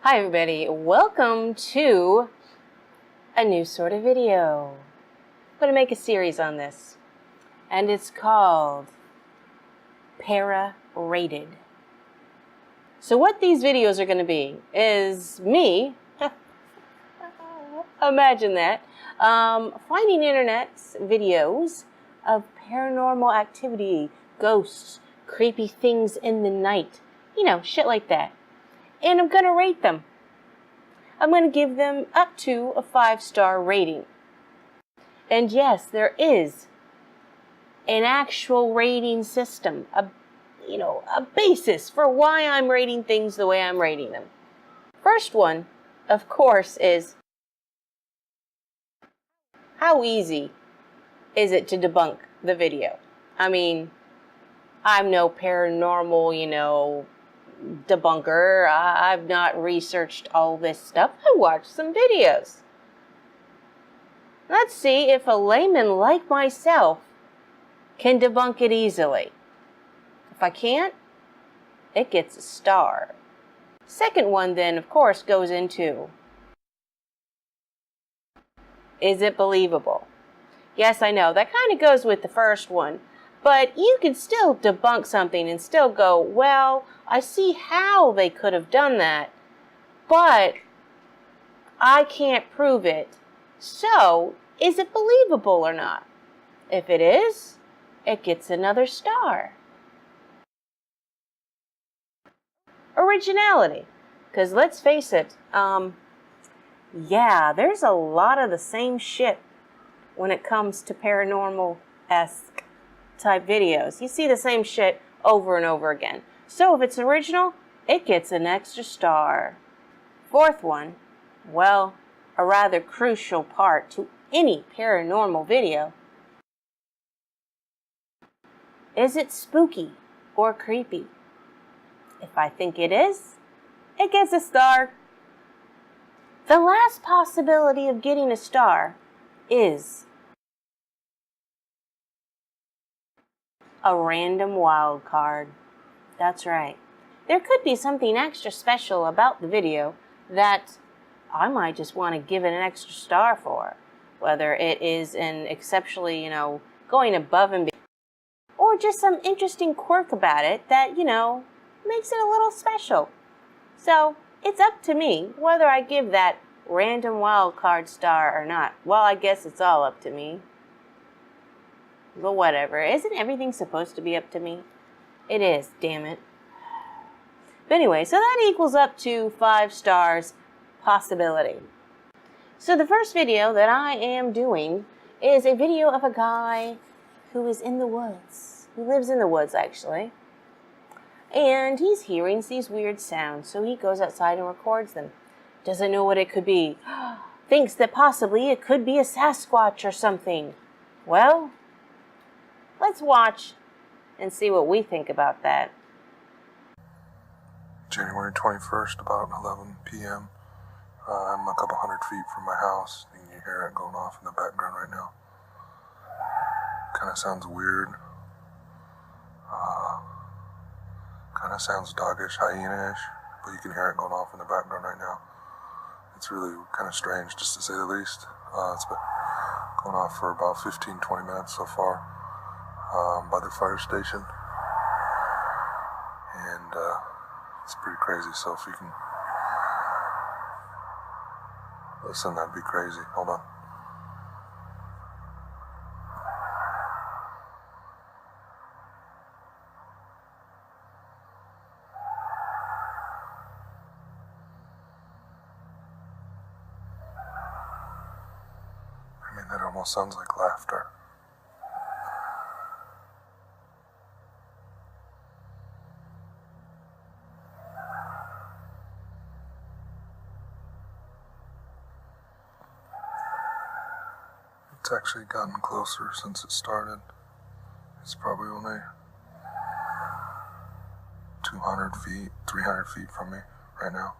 Hi everybody, welcome to a new sort of video. I'm going to make a series on this, and it's called Para-Rated. So what these videos are going to be is me, imagine that, finding internet videos of paranormal activity, ghosts, creepy things in the night, shit like that. And I'm going to rate them. I'm going to give them up to a 5-star rating. And yes, there is an actual rating system, a basis for why I'm rating things the way I'm rating them. First one, of course, is how easy is it to debunk the video? I mean, I'm no paranormal, debunker. I've not researched all this stuff. I watched some videos. Let's see if a layman like myself can debunk it easily. If I can't, it gets a star. Second one then, of course, goes into, is it believable? Yes, I know, that kind of goes with the first one. But you can still debunk something and still go, well, I see how they could have done that, but I can't prove it. So, is it believable or not? If it is, it gets another star. Originality. Because let's face it, there's a lot of the same shit when it comes to paranormal-esque type videos. You see the same shit over and over again. So if it's original, it gets an extra star. Fourth one, well, a rather crucial part to any paranormal video. Is it spooky or creepy? If I think it is, it gets a star. The last possibility of getting a star is a random wild card. That's right. There could be something extra special about the video that I might just want to give it an extra star for. Whether it is an exceptionally, going above and beyond, or just some interesting quirk about it that, makes it a little special. So, it's up to me whether I give that random wild card star or not. Well, I guess it's all up to me. But whatever. Isn't everything supposed to be up to me? It is, damn it. But anyway, so that equals up to 5 stars possibility. So the first video that I am doing is a video of a guy who is in the woods. He lives in the woods, actually. And he's hearing these weird sounds, so he goes outside and records them. Doesn't know what it could be. Thinks that possibly it could be a Sasquatch or something. Well, let's watch and see what we think about that. January 21st, about 11 p.m. I'm a couple hundred feet from my house. You can hear it going off in the background right now. Kind of sounds weird. Kind of sounds doggish, hyena-ish, but you can hear it going off in the background right now. It's really kind of strange, just to say the least. It's been going off for about 15-20 minutes so far by the fire station. And it's pretty crazy, so if you can listen, that'd be crazy. Hold on. I mean, that almost sounds like laughter. It's actually gotten closer since it started. It's probably only 200 feet, 300 feet from me right now.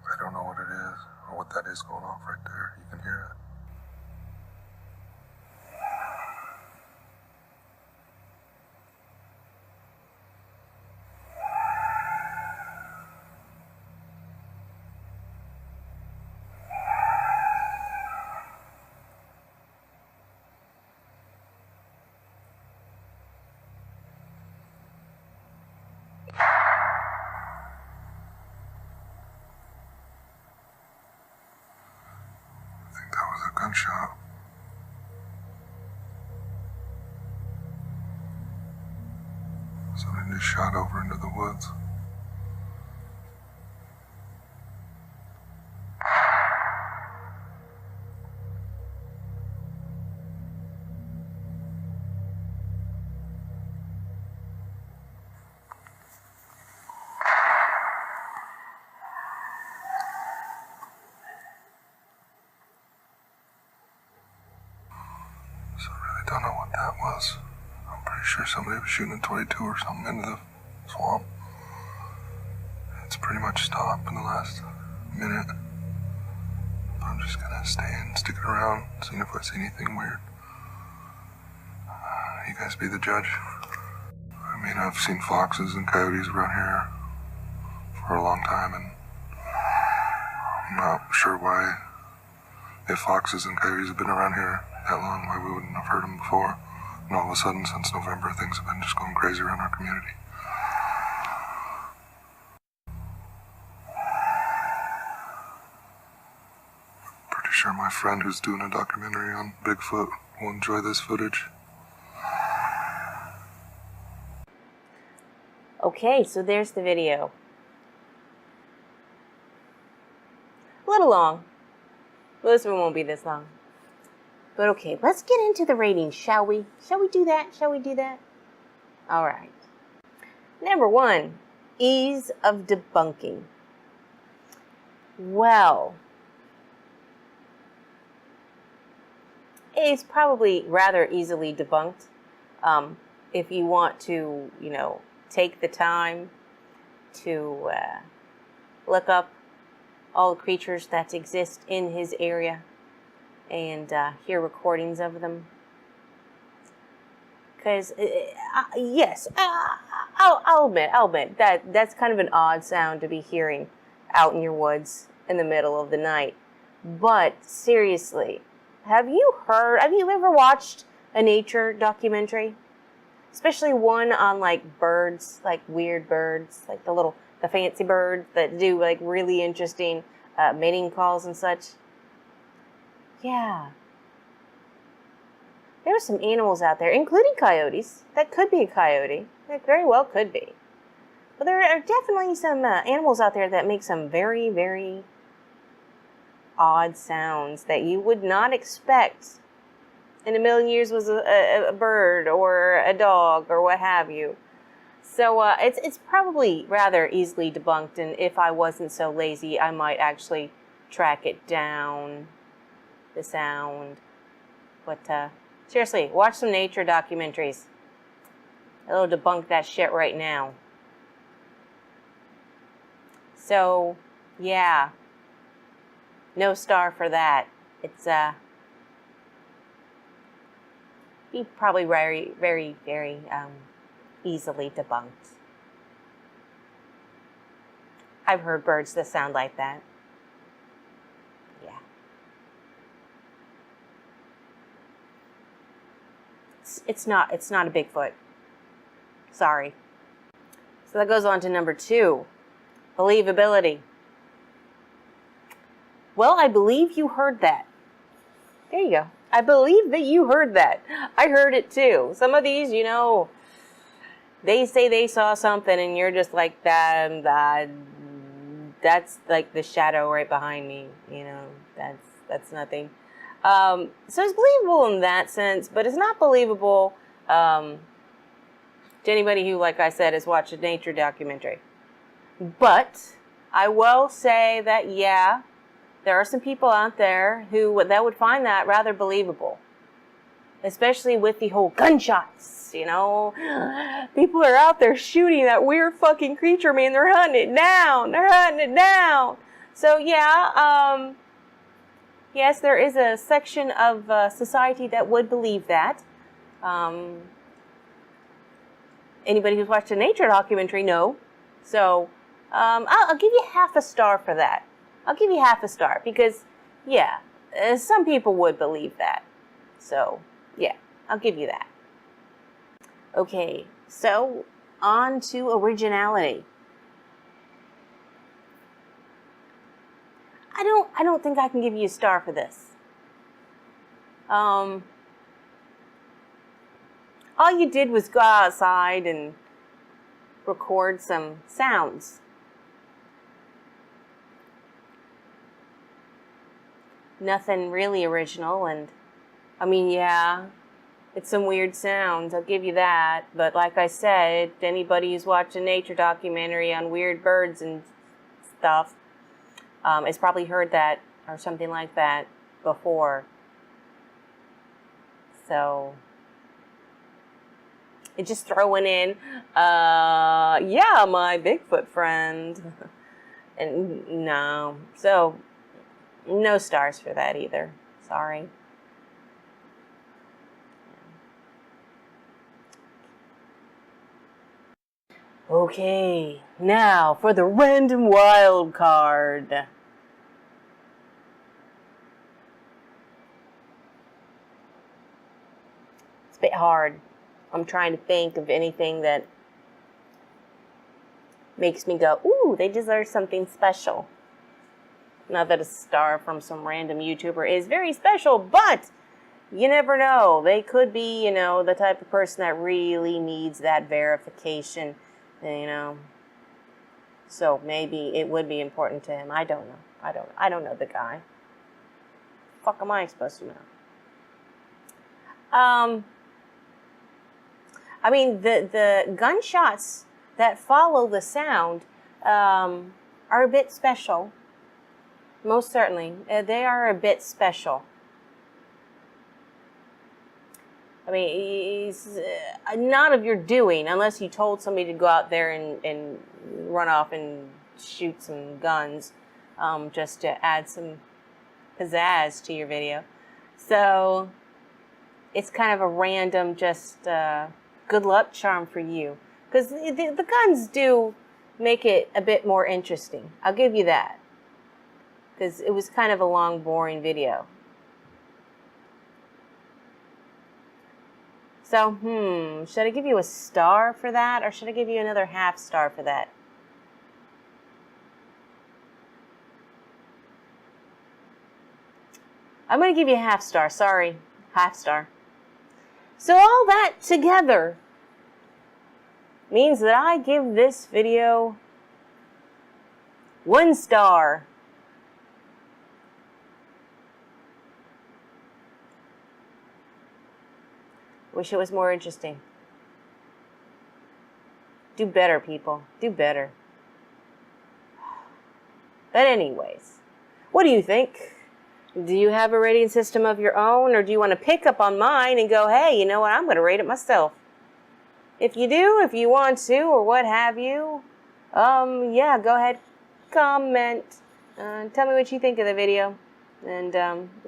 I don't know what it is or what that is going off right there. You can hear it. gunshot. Somebody just shot over into the woods. So I really don't know what that was. I'm pretty sure somebody was shooting a 22 or something into the swamp. It's pretty much stopped in the last minute. I'm just gonna stay and stick it around, seeing if I see anything weird. You guys be the judge. I mean, I've seen foxes and coyotes around here for a long time, and I'm not sure why, if foxes and coyotes have been around here that long, why we wouldn't have heard them before. And all of a sudden, since November, things have been just going crazy around our community. Pretty sure my friend who's doing a documentary on BigFoot will enjoy this footage. Okay, so there's the video. A little long. Most of it won't be this long. But okay, let's get into the ratings, shall we? Shall we do that? Shall we do that? All right. Number 1, ease of debunking. Well, it's probably rather easily debunked. If you want to, take the time to look up all the creatures that exist in his area and hear recordings of them. Because, yes, I'll admit that's kind of an odd sound to be hearing out in your woods in the middle of the night. But seriously, have you ever watched a nature documentary? Especially one on like birds, like weird birds, like the fancy birds that do like really interesting mating calls and such. Yeah. There are some animals out there, including coyotes. That could be a coyote. That very well could be. But there are definitely some animals out there that make some very, very odd sounds that you would not expect in a million years was a bird or a dog or what have you. So it's probably rather easily debunked, and if I wasn't so lazy, I might actually track it down, the sound. But seriously, watch some nature documentaries. It'll debunk that shit right now. So, yeah. No star for that. It's be probably very, very, very easily debunked. I've heard birds that sound like that. Yeah. It's not a Bigfoot. Sorry. So that goes on to number 2, believability. Well, I believe you heard that. There you go. I believe that you heard that. I heard it too. Some of these, they say they saw something and you're just like, that's like the shadow right behind me. That's nothing. So it's believable in that sense, but it's not believable to anybody who, like I said, has watched a nature documentary. But I will say that, yeah, there are some people out there that would find that rather believable, especially with the whole gunshots, People are out there shooting that weird fucking creature, man. They're hunting it down. So, yeah, yes, there is a section of society that would believe that. Anybody who's watched a nature documentary, no. So, I'll give you half a star for that. I'll give you half a star because, yeah, some people would believe that. So, yeah, I'll give you that. Okay, so on to originality. I don't think I can give you a star for this. All you did was go outside and record some sounds. Nothing really original, and I mean, yeah, it's some weird sounds, I'll give you that, but like I said, anybody who's watched a nature documentary on weird birds and stuff has probably heard that or something like that before. So it's just throwing in, yeah, my Bigfoot friend. And no, so no stars for that either. Sorry. Okay, now for the random wild card. It's a bit hard. I'm trying to think of anything that makes me go, ooh, they deserve something special. Not that a star from some random YouTuber is very special, but you never know. They could be, the type of person that really needs that verification, So maybe it would be important to him. I don't know. I don't know the guy. Fuck am I supposed to know? I mean, the gunshots that follow the sound are a bit special. Most certainly. They are a bit special. I mean, it's not of your doing, unless you told somebody to go out there and run off and shoot some guns, just to add some pizzazz to your video. So it's kind of a random, just good luck charm for you. Because the guns do make it a bit more interesting. I'll give you that. Because it was kind of a long, boring video. So, should I give you a star for that, or should I give you another half star for that? I'm going to give you a half star. Sorry, half star. So all that together means that I give this video 1 star. Wish it was more interesting. Do better, people. Do better. But anyways, what do you think? Do you have a rating system of your own, or do you want to pick up on mine and go, hey, you know what, I'm going to rate it myself? If you do, if you want to, or what have you, yeah, go ahead, comment, tell me what you think of the video, and,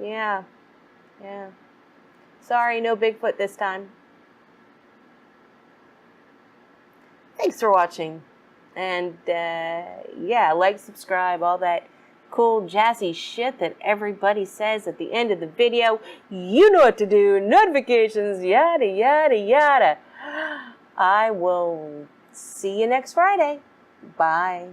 yeah. Sorry, no Bigfoot this time. Thanks for watching. And, yeah, like, subscribe, all that cool, jazzy shit that everybody says at the end of the video. You know what to do. Notifications, yada, yada, yada. I will see you next Friday. Bye.